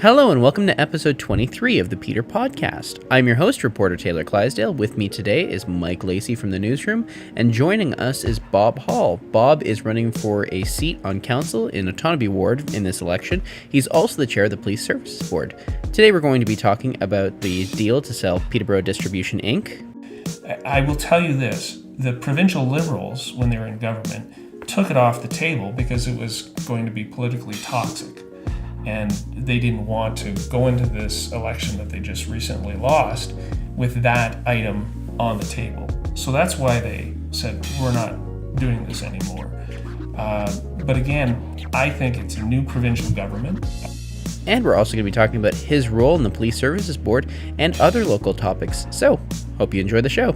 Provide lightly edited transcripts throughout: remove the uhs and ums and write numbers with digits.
Hello and welcome to episode 23 of the Peterpodcast. I'm your host, reporter Taylor Clydesdale. With me today is Mike Lacey from the newsroom, and joining us is Bob Hall. Bob is running for a seat on council in Autonomy Ward in this election. He's also the chair of the Police Services Board. Today we're going to be talking about the deal to sell Peterborough Distribution Inc. I will tell you this, the provincial Liberals, when they were in government, took it off the table because it was going to be politically toxic. And they didn't want to go into this election that they just recently lost with that item on the table. So that's why they said, we're not doing this anymore. But again, I think it's a new provincial government. And we're also going to be talking about his role in the Police Services Board and other local topics. So, hope you enjoy the show.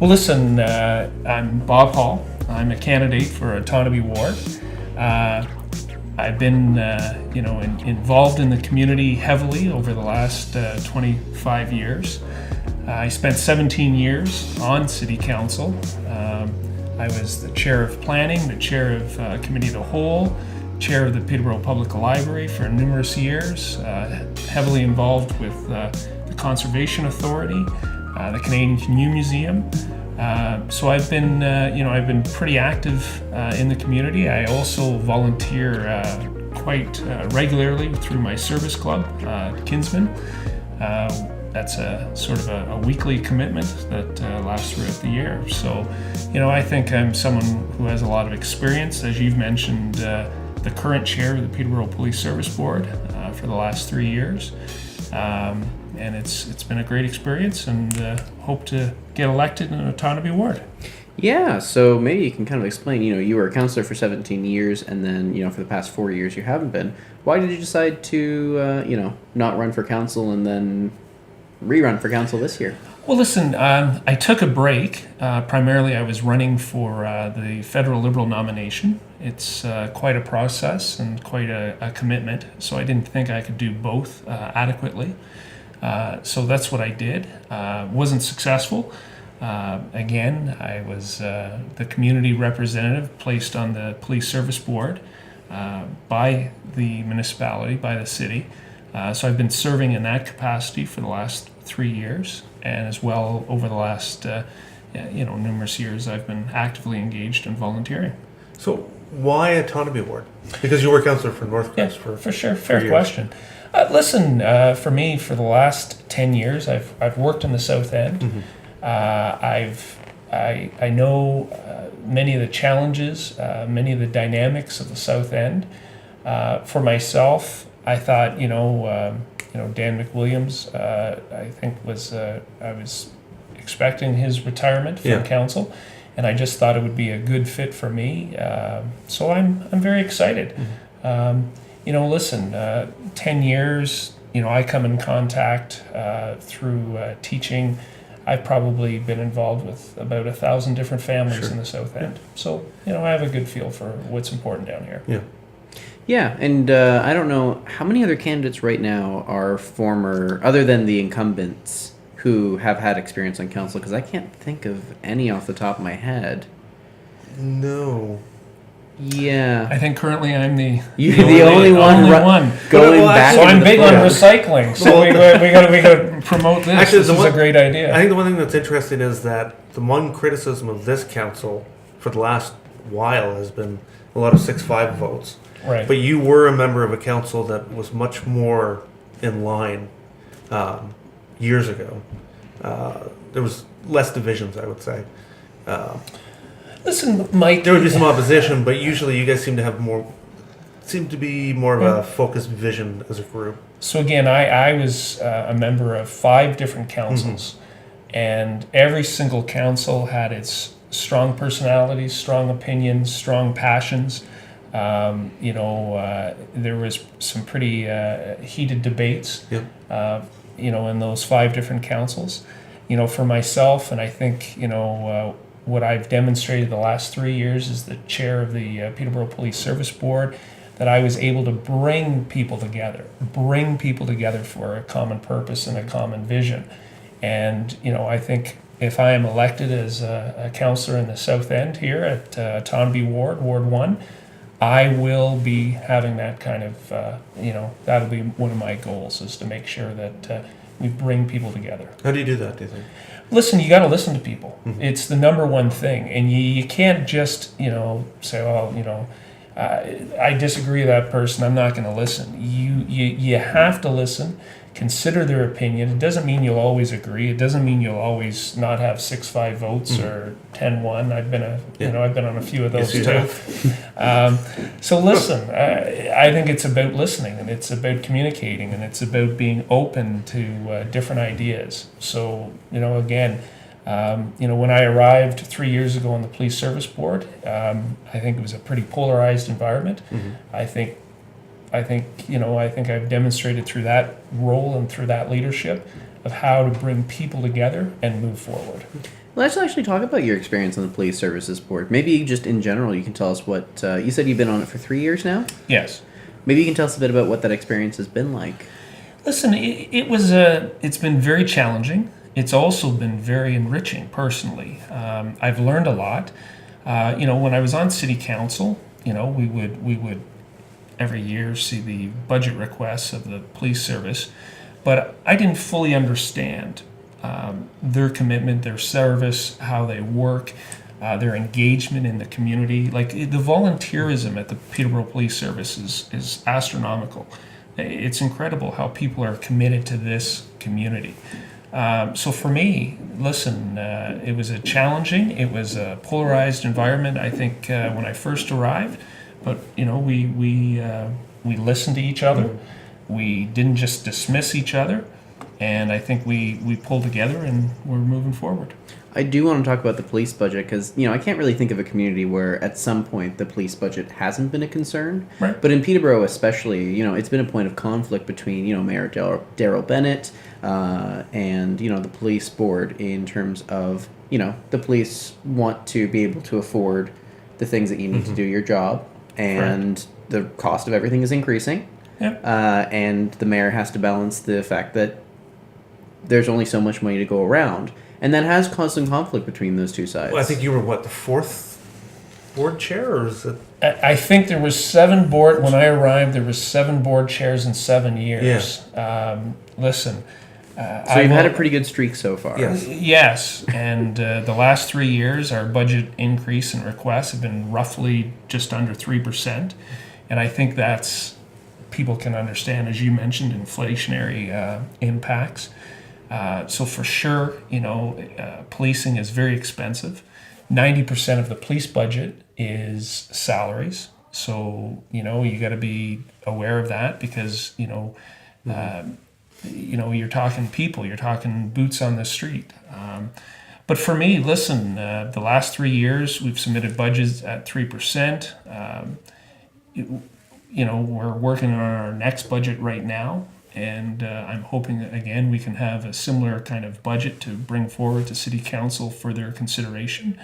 Well, listen, I'm Bob Hall. I'm a candidate for Autonomy Ward. I've been, involved in the community heavily over the last 25 years. I spent 17 years on City Council. I was the chair of planning, the chair of Committee of the Whole, chair of the Peterborough Public Library for numerous years, heavily involved with the Conservation Authority, the Canadian Canoe Museum. So I've been pretty active in the community. I also volunteer quite regularly through my service club, Kinsman. That's a sort of a weekly commitment that lasts throughout the year. So, I think I'm someone who has a lot of experience. As you've mentioned, the current chair of the Peterborough Police Service Board for the last 3 years. And it's been a great experience, and hope to get elected in an Autonomy Ward. Yeah, so maybe you can kind of explain, you were a councillor for 17 years, and then, for the past 4 years you haven't been. Why did you decide to, not run for council and then rerun for council this year? Well, listen, I took a break. Primarily, I was running for the federal Liberal nomination. It's quite a process and quite a commitment, so I didn't think I could do both adequately. So that's what I did. Wasn't successful. Again, I was the community representative placed on the Police Service Board by the municipality, by the city. So I've been serving in that capacity for the last 3 years, and as well over the last numerous years I've been actively engaged in volunteering. So why Autonomy Ward? Because you were councillor for Northcrest for sure. Fair question. Listen, for me, for the last 10 years, I've worked in the South End. Mm-hmm. I know many of the challenges, many of the dynamics of the South End. For myself, I thought, Dan McWilliams, I think I was expecting his retirement from council, and I just thought it would be a good fit for me. So I'm very excited. Mm-hmm. Listen, 10 years, I come in contact through teaching. I've probably been involved with about 1,000 different families in the South End. So, I have a good feel for what's important down here. Yeah. Yeah, and I don't know, how many other candidates right now are former, other than the incumbents, who have had experience on council? Because I can't think of any off the top of my head. No. Yeah. I think currently I'm the only one going back. So I'm big on recycling. So we got to promote this. Actually, this is a great idea. I think the one thing that's interesting is that the one criticism of this council for the last while has been a lot of 6-5 votes. Right. But you were a member of a council that was much more in line years ago. There was less divisions, I would say. Listen, Mike. There would be some opposition, but usually you guys seem to be more of a focused vision as a group. So again, I was a member of 5 different councils, and every single council had its strong personalities, strong opinions, strong passions. There was some pretty heated debates, in those 5 different councils. For myself, and I think, what I've demonstrated the last 3 years as the chair of the Peterborough Police Service Board, that I was able to bring people together for a common purpose and a common vision. And, I think if I am elected as a councillor in the South End here at Autonomy Ward, Ward 1, I will be having that kind of, that'll be one of my goals, is to make sure that we bring people together. How do you do that, do you think? Listen, you got to listen to people. It's the number one thing. And you can't just, say, well, I disagree with that person, I'm not going to listen. You have to listen, consider their opinion. It doesn't mean you'll always agree. It doesn't mean you'll always not have 6-5 votes or 10-1. I've been on a few of those too. So listen, I think it's about listening, and it's about communicating, and it's about being open to different ideas. So, again, when I arrived 3 years ago on the police service board, I think it was a pretty polarized environment. I think I've demonstrated through that role and through that leadership of how to bring people together and move forward. Let's actually talk about your experience on the police services board. Maybe just in general, you can tell us what you said you've been on it for 3 years now. Yes. Maybe you can tell us a bit about what that experience has been like. Listen, it's been very challenging. It's also been very enriching personally. I've learned a lot. When I was on city council, we would every year see the budget requests of the police service, but I didn't fully understand their commitment, their service, how they work, their engagement in the community. Like the volunteerism at the Peterborough Police Service is astronomical. It's incredible how people are committed to this community. So for me, listen, it was it was a polarized environment, I think, when I first arrived. But, we listened to each other. We didn't just dismiss each other. And I think we pulled together and we're moving forward. I do want to talk about the police budget because, I can't really think of a community where at some point the police budget hasn't been a concern. Right. But in Peterborough especially, it's been a point of conflict between, Mayor Darrell Bennett and, the police board in terms of, the police want to be able to afford the things that you need to do your job. And the cost of everything is increasing. Yep. And the mayor has to balance the fact that there's only so much money to go around. And that has caused some conflict between those two sides. Well, I think you were, the fourth board chair, or is it? I think there was 7 board, when I arrived, there was 7 board chairs in 7 years. Listen. So you've had a pretty good streak so far. Yes, and the last 3 years, our budget increase and requests have been roughly just under 3%. And I think that's, people can understand, as you mentioned, inflationary impacts. So for sure, policing is very expensive. 90% of the police budget is salaries. So, you got to be aware of that because, you're talking people, you're talking boots on the street. But for me, listen, the last 3 years, we've submitted budgets at 3%. We're working on our next budget right now. And I'm hoping that, again, we can have a similar kind of budget to bring forward to City Council for their consideration.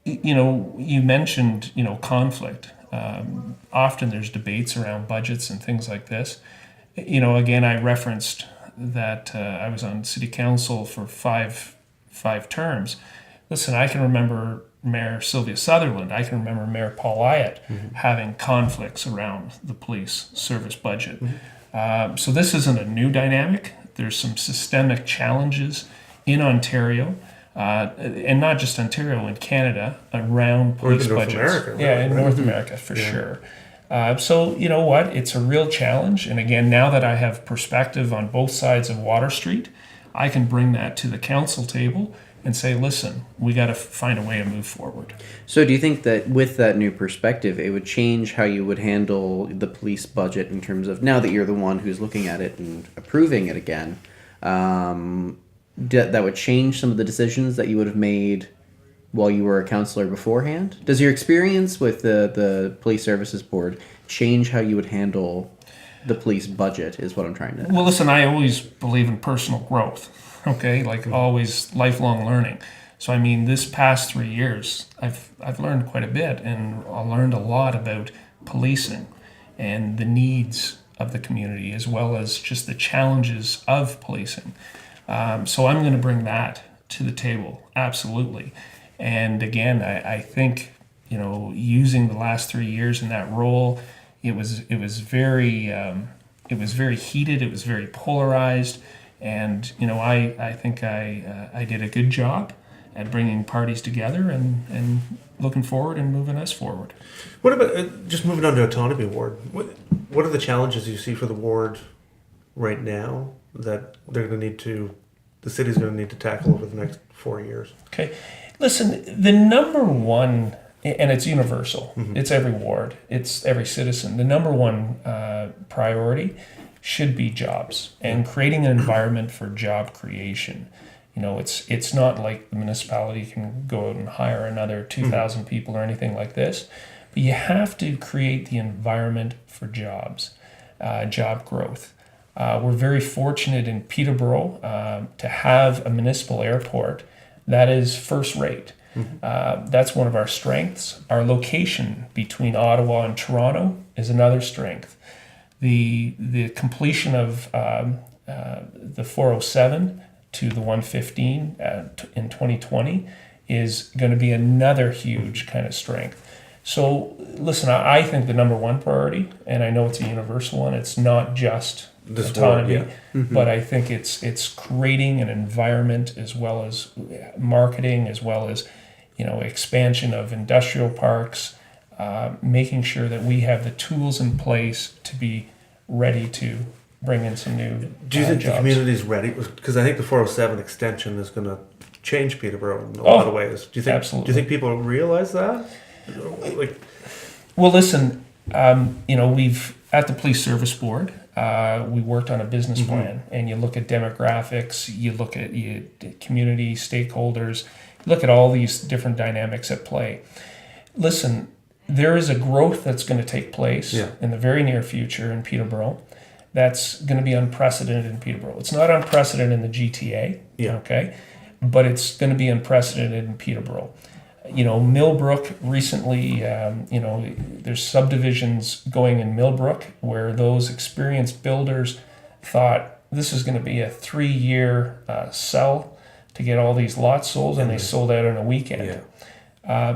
You mentioned, conflict. Often there's debates around budgets and things like this. Again, I referenced that I was on City Council for five terms. Listen, I can remember Mayor Sylvia Sutherland. I can remember Mayor Paul Wyatt having conflicts around the police service budget. So this isn't a new dynamic. There's some systemic challenges in Ontario, and not just Ontario, in Canada, around police budgets. North America, right? In North America, for sure. So you know what? It's a real challenge. And again, now that I have perspective on both sides of Water Street, I can bring that to the council table and say, listen, we got to find a way to move forward. So do you think that with that new perspective, it would change how you would handle the police budget in terms of, now that you're the one who's looking at it and approving it again, that would change some of the decisions that you would have made while you were a councillor beforehand? Does your experience with the police services board change how you would handle the police budget, is what I'm trying to... Well, listen, I always believe in personal growth, okay? Like always lifelong learning. So, I mean, this past 3 years, I've learned quite a bit, and I learned a lot about policing and the needs of the community, as well as just the challenges of policing. So I'm going to bring that to the table, absolutely. And again, I think, using the last 3 years in that role, it was very heated. It was very polarized, and I think I did a good job at bringing parties together and looking forward and moving us forward. What about just moving on to autonomy ward? What are the challenges you see for the ward right now that the city's going to need to tackle over the next 4 years? Okay, listen, the number one, and it's universal. It's every ward. It's every citizen. The number one priority should be jobs and creating an environment for job creation. It's not like the municipality can go out and hire another 2,000 people or anything like this, but you have to create the environment for jobs, job growth. We're very fortunate in Peterborough to have a municipal airport that is first rate. That's one of our strengths. Our location between Ottawa and Toronto is another strength. The completion of the 407 to the 115 in 2020 is going to be another huge kind of strength. So listen, I think the number one priority, and I know it's a universal one, it's not just autonomy, but I think it's creating an environment as well as marketing, as well as expansion of industrial parks, making sure that we have the tools in place to be ready to bring in some new Do you think jobs. the community is ready? Because I think the 407 extension is going to change Peterborough in a lot of ways. Do you think? Absolutely. Do you think people realize that? Well, listen, we've at the Police Service Board, we worked on a business plan, and you look at demographics, you look at community stakeholders, you look at all these different dynamics at play. Listen, there is a growth that's going to take place in the very near future in Peterborough that's going to be unprecedented in Peterborough. It's not unprecedented in the GTA, okay, but it's going to be unprecedented in Peterborough. Millbrook recently, there's subdivisions going in Millbrook where those experienced builders thought this is going to be a 3-year sell to get all these lots sold, and they sold out in a weekend.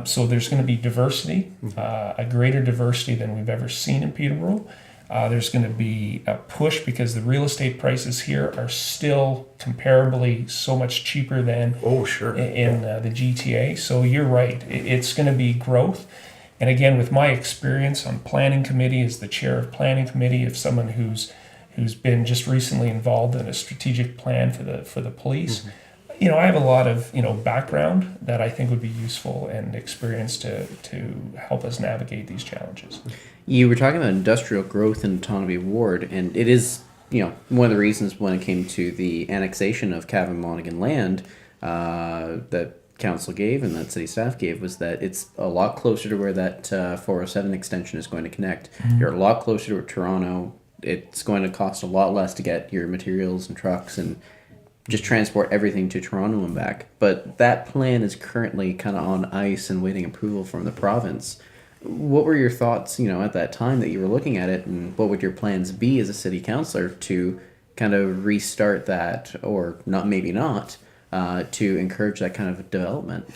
So there's going to be diversity, a greater diversity than we've ever seen in Peterborough. There's going to be a push because the real estate prices here are still comparably so much cheaper than in the GTA. So you're right. It's going to be growth. And again, with my experience on planning committee as the chair of planning committee, of someone who's been just recently involved in a strategic plan for the police, I have a lot of background that I think would be useful and experience to help us navigate these challenges. You were talking about industrial growth in Autonomy Ward, and it is one of the reasons when it came to the annexation of Cavan Monaghan land that council gave and that city staff gave was that it's a lot closer to where that 407 extension is going to connect. You're a lot closer to Toronto. It's going to cost a lot less to get your materials and trucks and just transport everything to Toronto and back. But that plan is currently kind of on ice and waiting approval from the province. What were your thoughts, at that time that you were looking at it, and what would your plans be as a city councillor to kind of restart that, or maybe not, to encourage that kind of development?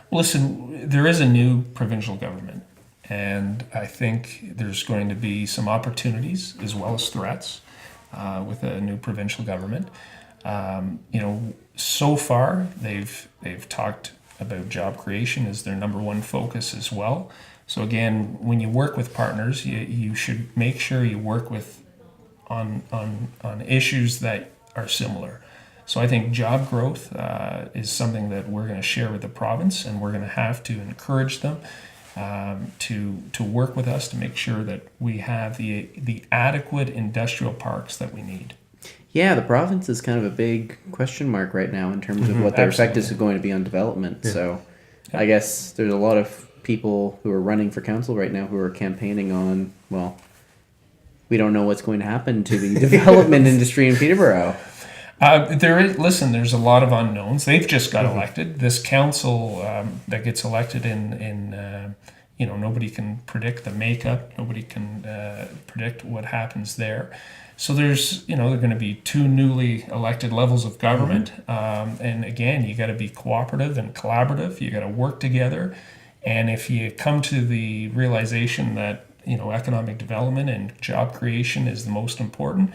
Well, listen, there is a new provincial government, and I think there's going to be some opportunities as well as threats with a new provincial government. So far they've talked about job creation as their number one focus as well. So again, when you work with partners, you should make sure you work with on issues that are similar. So I think job growth is something that we're going to share with the province, and we're going to have to encourage them to work with us to make sure that we have the adequate industrial parks that we need. Yeah, the province is kind of a big question mark right now in terms of what their effect is going to be on development. Yeah. So I guess there's a lot of people who are running for council right now who are campaigning on, we don't know what's going to happen to the development industry in Peterborough. There's a lot of unknowns. They've just got elected. This council that gets elected in nobody can predict the makeup. Nobody can predict what happens there. So there's, there are going to be 2 newly elected levels of government. And again, you got to be cooperative and collaborative. You got to work together. And if you come to the realization that, economic development and job creation is the most important,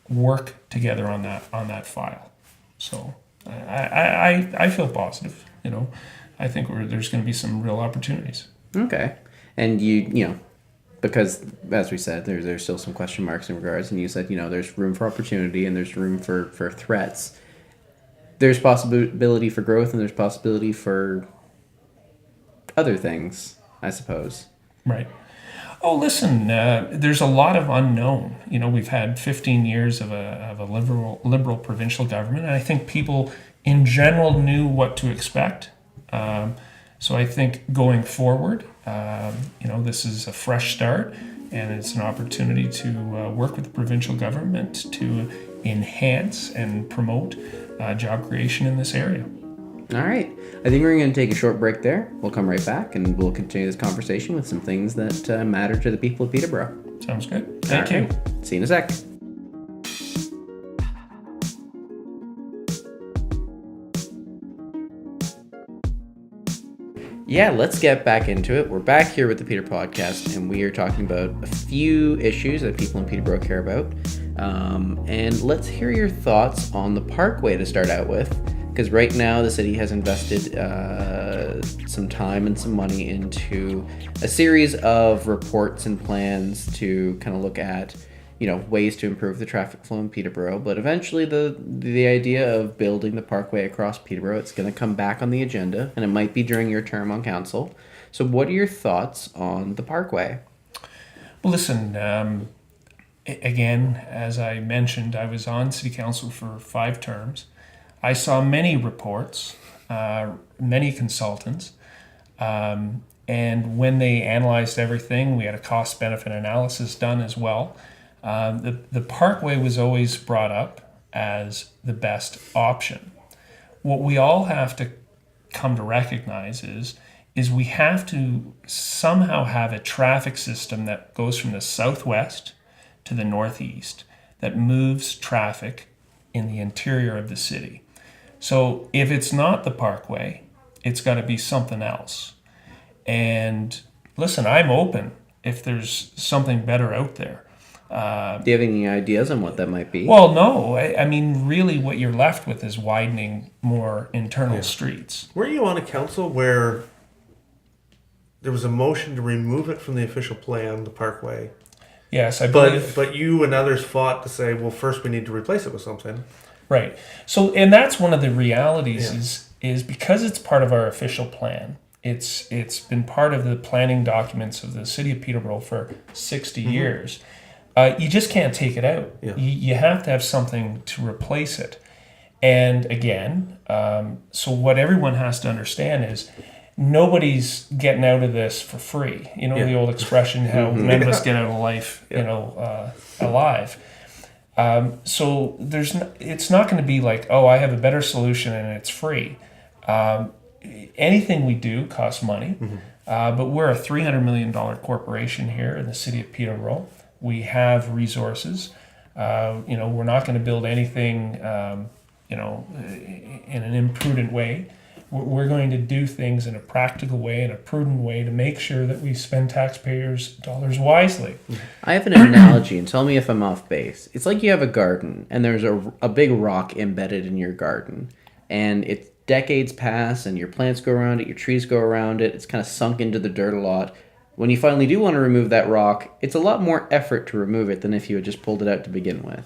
work together on that file. So I feel positive. I think there's going to be some real opportunities. Okay. And because as we said, there's still some question marks in regards, and you said, there's room for opportunity and there's room for threats. There's possibility for growth and there's possibility for other things, I suppose. Right. Oh, listen, there's a lot of unknown. We've had 15 years of a liberal provincial government, and I think people in general knew what to expect. So I think going forward, this is a fresh start, and it's an opportunity to work with the provincial government to enhance and promote job creation in this area. All right. I think we're going to take a short break there. We'll come right back, and we'll continue this conversation with some things that matter to the people of Peterborough. Sounds good. Thank you. See you in a sec. Yeah, let's get back into it. We're back here with the Peter Podcast, and we are talking about a few issues that people in Peterborough care about. And let's hear your thoughts on the Parkway to start out with, because right now the city has invested some time and some money into a series of reports and plans to kind of look at, ways to improve the traffic flow in Peterborough. But eventually the idea of building the Parkway across Peterborough, it's going to come back on the agenda, and it might be during your term on council. So what are your thoughts on the Parkway? Well, listen, again, as I mentioned, I was on city council for 5 terms. I saw many reports, many consultants, and when they analyzed everything, we had a cost-benefit analysis done as well. The Parkway was always brought up as the best option. What we all have to come to recognize is we have to somehow have a traffic system that goes from the southwest to the northeast, that moves traffic in the interior of the city. So if it's not the Parkway, it's got to be something else. And listen, I'm open if there's something better out there. Do you have any ideas on what that might be? Well, no. I mean, really what you're left with is widening more internal streets. Were you on a council where there was a motion to remove it from the official plan, the Parkway? Yes, I believe. But you and others fought to say, well, first we need to replace it with something. Right. So, and that's one of the realities is because it's part of our official plan. It's been part of the planning documents of the city of Peterborough for 60 years. You just can't take it out. Yeah. You have to have something to replace it. And again, so what everyone has to understand is nobody's getting out of this for free. The old expression, how none of us get out of life, alive. So it's not going to be like, oh, I have a better solution and it's free. Anything we do costs money, but we're a $300 million corporation here in the city of Peterborough. We have resources. We're not going to build anything, in an imprudent way. We're going to do things in a practical way, in a prudent way, to make sure that we spend taxpayers' dollars wisely. I have an analogy, and tell me if I'm off base. It's like you have a garden, and there's a big rock embedded in your garden, and it's decades pass, and your plants go around it, your trees go around it. It's kind of sunk into the dirt a lot. When you finally do want to remove that rock, it's a lot more effort to remove it than if you had just pulled it out to begin with.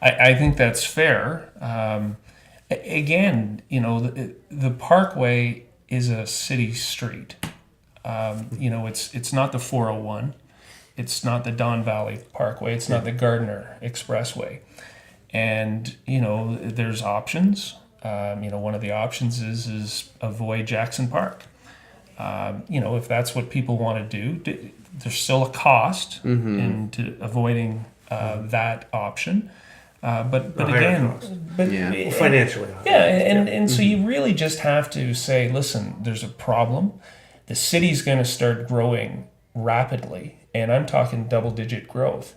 I think that's fair. Again, the Parkway is a city street. It's not the 401. It's not the Don Valley Parkway. It's not the Gardner Expressway. And, there's options. One of the options is avoid Jackson Park. If that's what people want to do, there's still a cost into avoiding that option. But again, financially. And so you really just have to say, listen, there's a problem. The city's going to start growing rapidly, and I'm talking double-digit growth.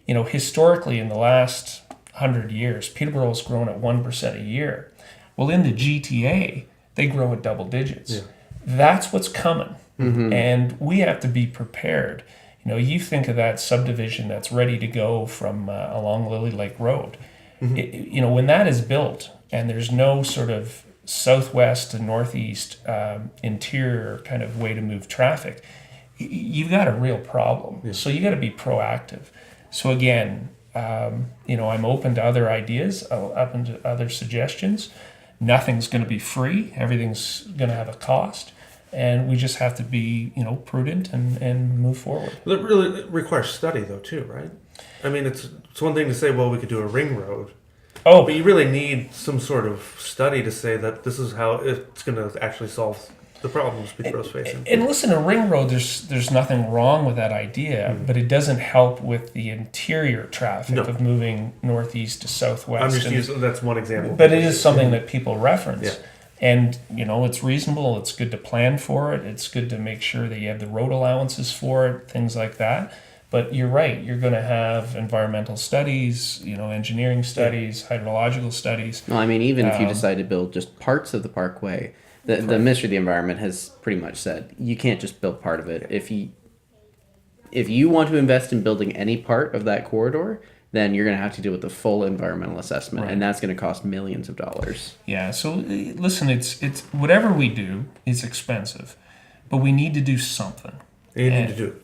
Historically, in the last 100 years, Peterborough's grown at 1% a year. Well, in the GTA, they grow at double digits. Yeah. That's what's coming. And we have to be prepared. You think of that subdivision that's ready to go from along Lily Lake Road. When that is built and there's no sort of southwest to northeast interior kind of way to move traffic, you've got a real problem. Yeah. So you got to be proactive. So again, I'm open to other ideas, open to other suggestions. Nothing's going to be free. Everything's going to have a cost. And we just have to be, prudent and move forward. Well, it really requires study, though, too, right? I mean, it's one thing to say, well, we could do a ring road. Oh, but you really need some sort of study to say that this is how it's going to actually solve the problems Peterborough's facing. And listen, a ring road, there's nothing wrong with that idea, but it doesn't help with the interior traffic of moving northeast to southwest. I'm just using that's one example. But it is something that people reference. Yeah. And, it's reasonable. It's good to plan for it. It's good to make sure that you have the road allowances for it, things like that. But you're right. You're going to have environmental studies, engineering studies, hydrological studies. Well, I mean, even if you decide to build just parts of the parkway, the Ministry of the Environment has pretty much said you can't just build part of it. If you want to invest in building any part of that corridor, then you're going to have to deal with the full environmental assessment, and that's going to cost millions of dollars. Yeah, so listen, it's whatever we do is expensive, but we need to do something. You need to do it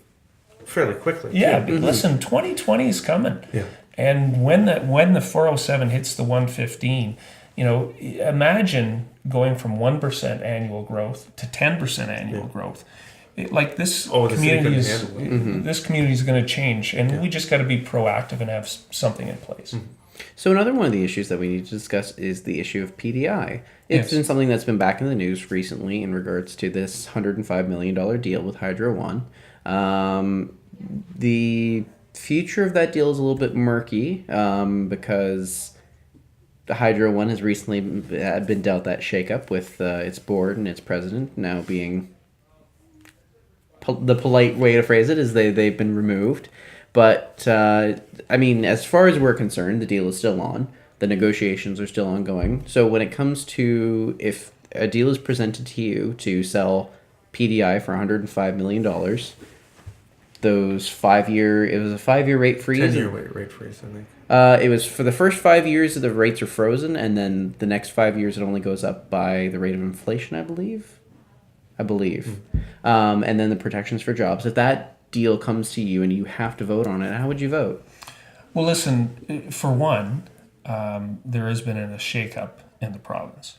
fairly quickly. Yeah, listen, 2020 is coming. Yeah. And when the 407 hits the 115, imagine going from 1% annual growth to 10% annual growth. This community is going to change, and we just got to be proactive and have something in place. So another one of the issues that we need to discuss is the issue of PDI. It's been something that's been back in the news recently in regards to this $105 million deal with Hydro One. The future of that deal is a little bit murky because the Hydro One has recently been dealt that shakeup with its board and its president now being... The polite way to phrase it is they've been removed. But, as far as we're concerned, the deal is still on. The negotiations are still ongoing. So when it comes to if a deal is presented to you to sell PDI for $105 million, those 5-year... It was a 5-year rate freeze. 10-year rate freeze, I think. It was for the first 5 years, the rates are frozen, and then the next 5 years it only goes up by the rate of inflation, I believe. And then the protections for jobs. If that deal comes to you and you have to vote on it, how would you vote? Well, listen, for one, there has been a shakeup in the province.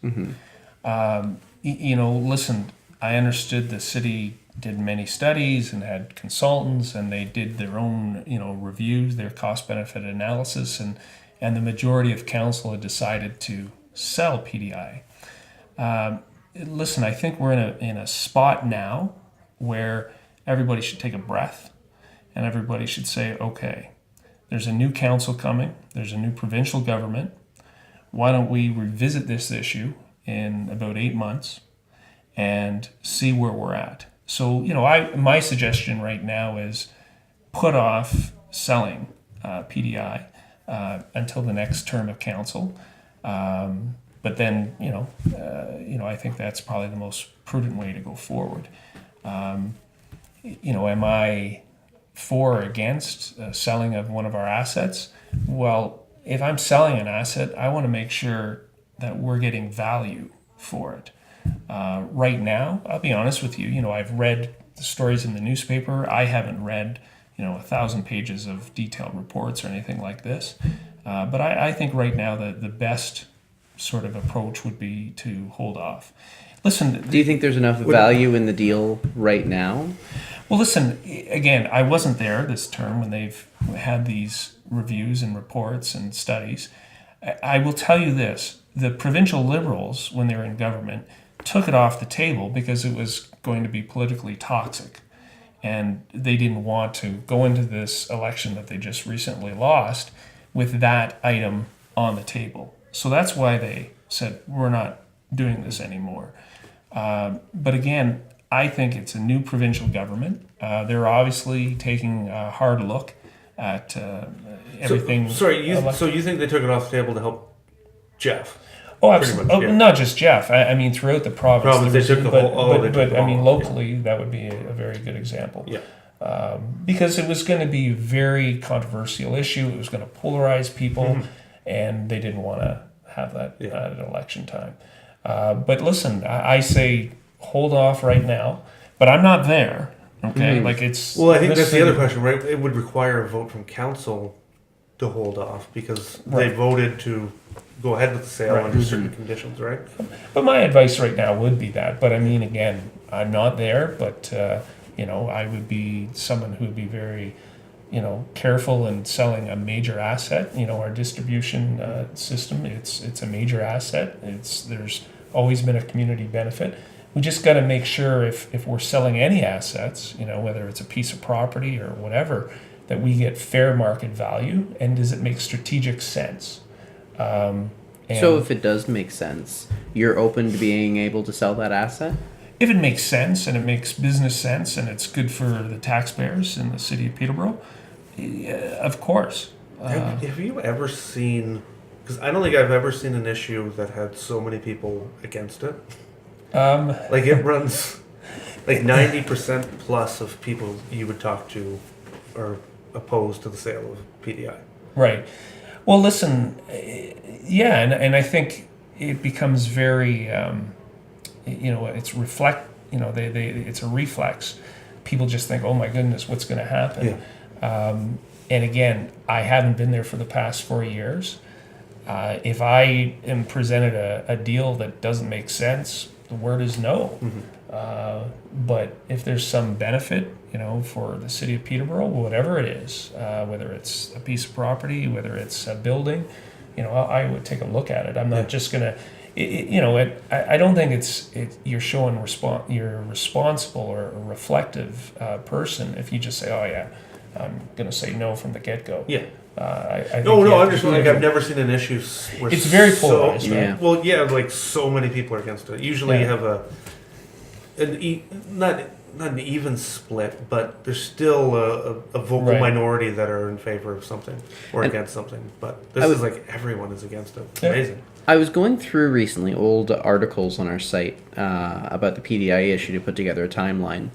Listen, I understood the city did many studies and had consultants, and they did their own, reviews, their cost-benefit analysis, and the majority of council had decided to sell PDI. Listen, I think we're in a spot now where everybody should take a breath and everybody should say, okay, there's a new council coming, there's a new provincial government. Why don't we revisit this issue in about 8 months and see where we're at? So, my suggestion right now is put off selling PDI until the next term of council. But then, I think that's probably the most prudent way to go forward. Am I for or against selling of one of our assets? Well, if I'm selling an asset, I want to make sure that we're getting value for it. Right now, I'll be honest with you, I've read the stories in the newspaper. I haven't read, 1,000 pages of detailed reports or anything like this. But I think right now the best sort of approach would be to hold off. Listen, do you think there's enough value in the deal right now? Well, listen, again, I wasn't there this term when they've had these reviews and reports and studies. I will tell you this, the provincial Liberals, when they were in government, took it off the table because it was going to be politically toxic. And they didn't want to go into this election that they just recently lost with that item on the table. So that's why they said, we're not doing this anymore. But again, I think it's a new provincial government. They're obviously taking a hard look at everything. So you think they took it off the table to help Jeff? Oh, absolutely. Much, not just Jeff. I mean, throughout the province. They took the whole. But I mean, locally, that would be a very good example. Yeah. Because it was going to be a very controversial issue. It was going to polarize people, and they didn't want to have that at election time. But listen, I say hold off right now. But I'm not there. Okay, like it's. Well, I think that's the other question, right? It would require a vote from council to hold off because they voted to go ahead with the sale under certain conditions, right? But my advice right now would be that. But I mean, again, I'm not there, but I would be someone who would be very, careful in selling a major asset. Our distribution system, it's a major asset. There's always been a community benefit. We just got to make sure if we're selling any assets, whether it's a piece of property or whatever, that we get fair market value, and does it make strategic sense? So if it does make sense, you're open to being able to sell that asset? If it makes sense and it makes business sense and it's good for the taxpayers in the city of Peterborough, of course. Have you ever seen, because I don't think I've ever seen an issue that had so many people against it. Like it runs, like 90% plus of people you would talk to are opposed to the sale of PDI. Right. Well, listen, and I think it becomes very, it's it's a reflex. People just think, oh my goodness, what's going to happen? Yeah. And again, I haven't been there for the past 4 years. If I am presented a deal that doesn't make sense, the word is no. But if there's some benefit, for the city of Peterborough, whatever it is, whether it's a piece of property, whether it's a building, I would take a look at it. I'm not just gonna, I don't think you're showing you're a responsible or a reflective person if you just say, oh yeah, I'm gonna say no from the get-go. Yeah. I'm just like I've never seen an issue where it's very polarized. Right? Well, like so many people are against it. Usually you have not an even split, but there's still a vocal minority that are in favor of something or against something. But this is like everyone is against it. It's amazing. I was going through recently old articles on our site about the PDI issue to put together a timeline.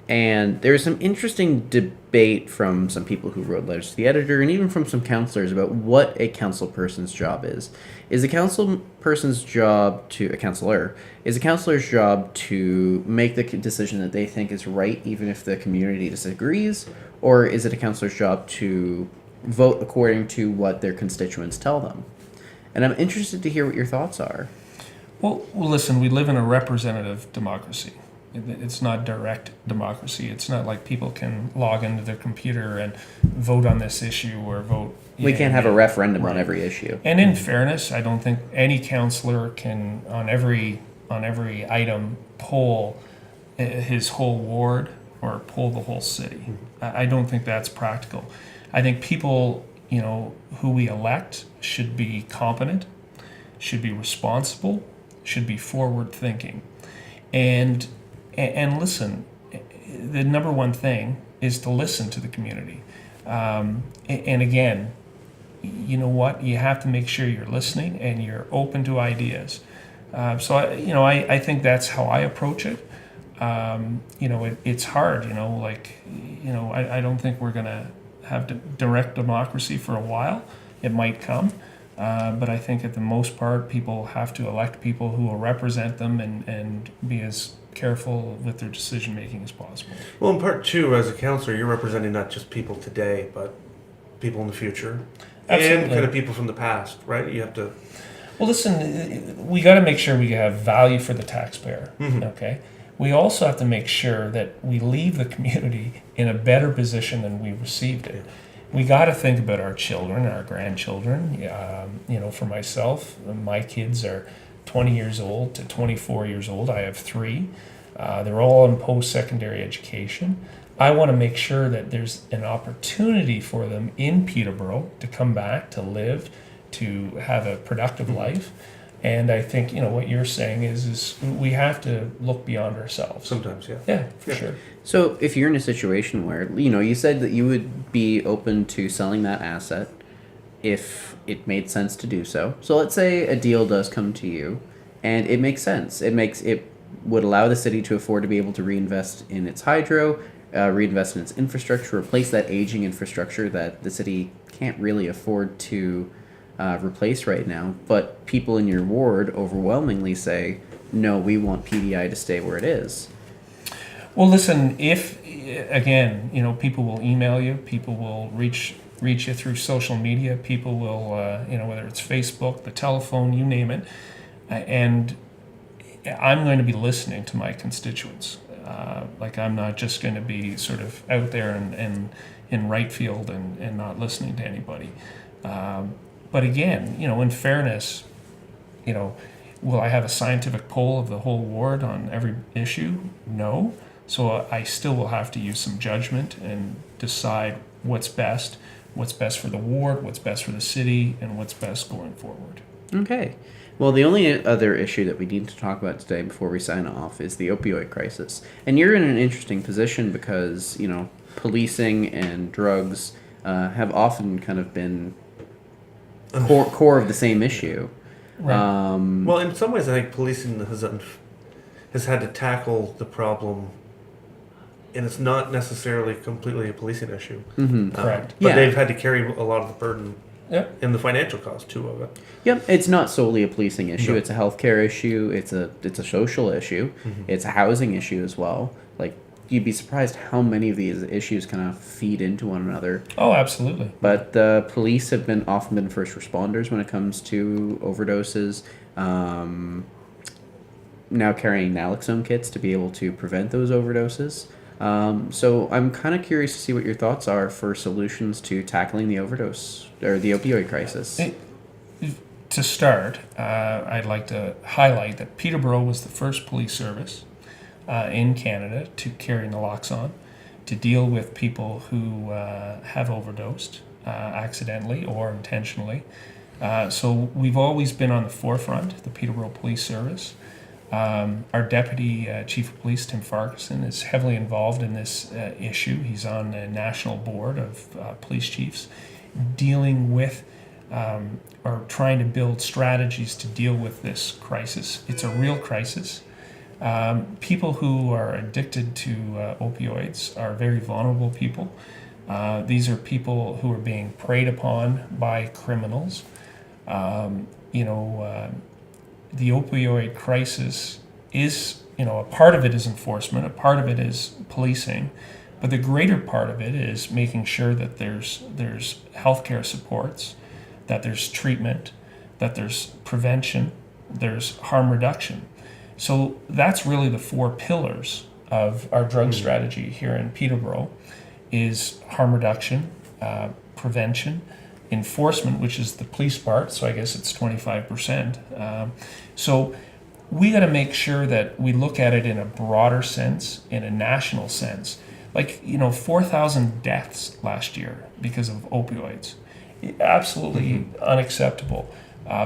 And there was some interesting debate from some people who wrote letters to the editor and even from some councillors about what a council person's job is. Is a council person's job a councillor's job to make the decision that they think is right even if the community disagrees? Or is it a councillor's job to vote according to what their constituents tell them? And I'm interested to hear what your thoughts are. Well, listen, we live in a representative democracy. It's not direct democracy. It's not like people can log into their computer and vote on this issue or vote. We can't have a referendum on every issue. And in fairness, I don't think any councillor can, on every item, poll his whole ward or poll the whole city. I don't think that's practical. I think people, who we elect should be competent, should be responsible, should be forward-thinking. And listen, the number one thing is to listen to the community. And again, you know what? You have to make sure you're listening and you're open to ideas. So I think that's how I approach it. It's hard, I don't think we're going to have direct democracy for a while. It might come. But I think at the most part, people have to elect people who will represent them and be as careful with their decision making as possible. Well, in part two, as a councillor, you're representing not just people today, but people in the future. Absolutely. And kind of people from the past, right? You have to... Well, listen, we got to make sure we have value for the taxpayer, okay? We also have to make sure that we leave the community in a better position than we received it. We got to think about our children, our grandchildren. For myself, my kids are 20 years old to 24 years old. I have 3. They're all in post-secondary education. I want to make sure that there's an opportunity for them in Peterborough to come back, to live, to have a productive life. And I think, what you're saying is we have to look beyond ourselves. Sometimes, yeah. Yeah, for sure. So if you're in a situation where, you said that you would be open to selling that asset if it made sense to do so. So let's say a deal does come to you, and it makes sense. It would allow the city to afford to be able to reinvest in its hydro, reinvest in its infrastructure, replace that aging infrastructure that the city can't really afford to replace right now. But people in your ward overwhelmingly say, no, we want PDI to stay where it is. Well, listen, if, again, people will email you, people will reach you through social media, people will, whether it's Facebook, the telephone, you name it, and I'm going to be listening to my constituents. I'm not just going to be sort of out there and in right field and not listening to anybody. But again, in fairness, will I have a scientific poll of the whole ward on every issue? No. So I still will have to use some judgment and decide what's best for the ward, what's best for the city, and what's best going forward. Okay. Well, the only other issue that we need to talk about today before we sign off is the opioid crisis. And you're in an interesting position because, policing and drugs have often kind of been core of the same issue. Right. Well, in some ways, I think policing has had to tackle the problem, and it's not necessarily completely a policing issue. Mm-hmm. Correct. But they've had to carry a lot of the burden. Yep. And the financial cost too of it. Yep, it's not solely a policing issue. No. It's a healthcare issue. It's a social issue. Mm-hmm. It's a housing issue as well. Like, you'd be surprised how many of these issues kind of feed into one another. Oh, absolutely. But the police have often been first responders when it comes to overdoses. Now carrying naloxone kits to be able to prevent those overdoses. So I'm kind of curious to see what your thoughts are for solutions to tackling the overdose or the opioid crisis. To start, I'd like to highlight that Peterborough was the first police service in Canada to carry naloxone to deal with people who have overdosed accidentally or intentionally. So we've always been on the forefront, the Peterborough Police Service. Our Deputy Chief of Police, Tim Farquharson, is heavily involved in this issue. He's on the national board of police chiefs dealing with or trying to build strategies to deal with this crisis. It's a real crisis. People who are addicted to opioids are very vulnerable people. These are people who are being preyed upon by criminals. The opioid crisis is, a part of it is enforcement, a part of it is policing, but the greater part of it is making sure that there's healthcare supports, that there's treatment, that there's prevention, there's harm reduction. So that's really the four pillars of our drug strategy here in Peterborough: is harm reduction, prevention, enforcement, which is the police part, so I guess it's 25%. So we got to make sure that we look at it in a broader sense, in a national sense. 4,000 deaths last year because of opioids. Absolutely unacceptable.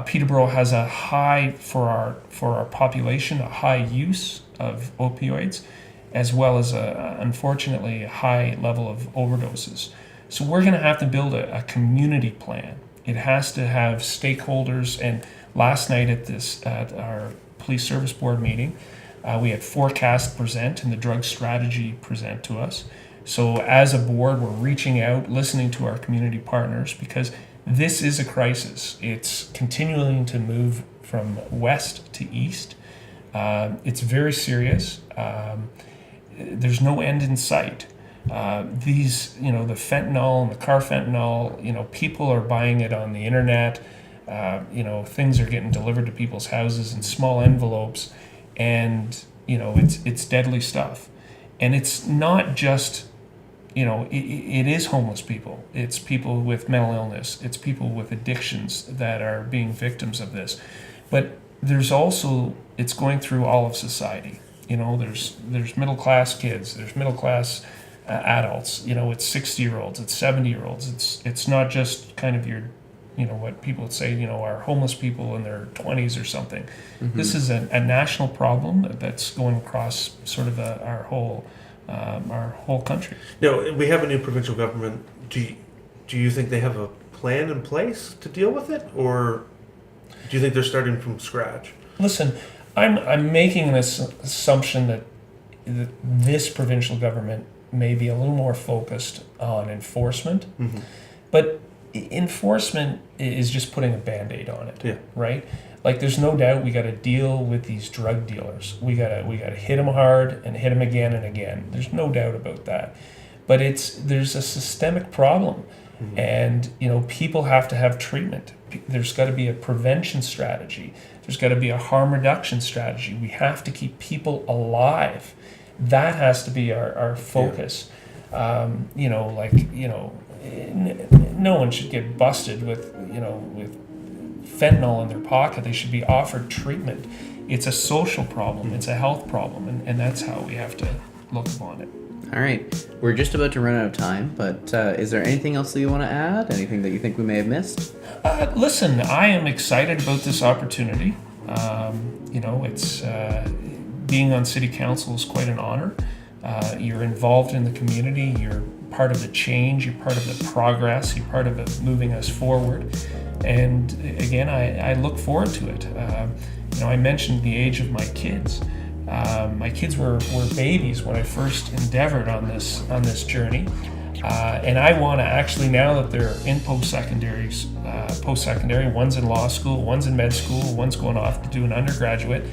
Peterborough has a high, for our population, a high use of opioids, as well as unfortunately a high level of overdoses. So we're going to have to build a community plan. It has to have stakeholders. And last night at our police service board meeting, we had Forecast present and the drug strategy present to us. So as a board, we're reaching out, listening to our community partners, because this is a crisis. It's continuing to move from west to east. It's very serious. There's no end in sight. These, the fentanyl and the carfentanil, people are buying it on the internet. Things are getting delivered to people's houses in small envelopes, and, it's deadly stuff. And it's not just, it is homeless people. It's people with mental illness. It's people with addictions that are being victims of this. But there's also, it's going through all of society. There's middle class kids. There's middle class adults. It's 60-year-olds. It's 70-year-olds. It's not just kind of your, what people would say, are homeless people in their 20s or something. Mm-hmm. This is a national problem that's going across sort of our whole country. We have a new provincial government. Do you think they have a plan in place to deal with it, or do you think they're starting from scratch? Listen, I'm making this assumption that this provincial government may be a little more focused on enforcement, but enforcement is just putting a Band-Aid on it, right? Like, there's no doubt we got to deal with these drug dealers. We got to hit them hard and hit them again and again. There's no doubt about that. But there's a systemic problem, and people have to have treatment. There's got to be a prevention strategy. There's got to be a harm reduction strategy. We have to keep people alive. That has to be our focus. No one should get busted with fentanyl in their pocket. They should be offered treatment. It's a social problem. It's a health problem, and that's how we have to look upon it. All right. We're just about to run out of time, but is there anything else that you want to add? Anything that you think we may have missed? Listen, I am excited about this opportunity. It's being on City Council is quite an honor. You're involved in the community. You're part of the change. You're part of the progress. You're part of it moving us forward. And again, I look forward to it. I mentioned the age of my kids. My kids were babies when I first endeavored on this journey, and I want to actually, now that they're in post-secondary, one's in law school, one's in med school, one's going off to do an undergraduate,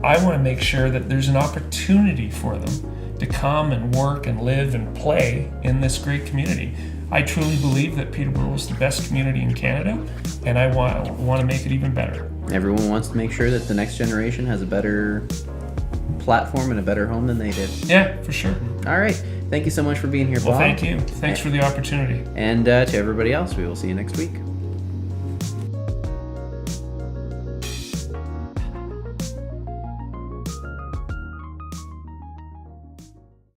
I want to make sure that there's an opportunity for them to come and work and live and play in this great community. I truly believe that Peterborough is the best community in Canada, and I want to make it even better. Everyone wants to make sure that the next generation has a better platform and a better home than they did. Yeah, for sure. All right. Thank you so much for being here, Bob. Well, thank you. Thanks for the opportunity. And to everybody else, we will see you next week.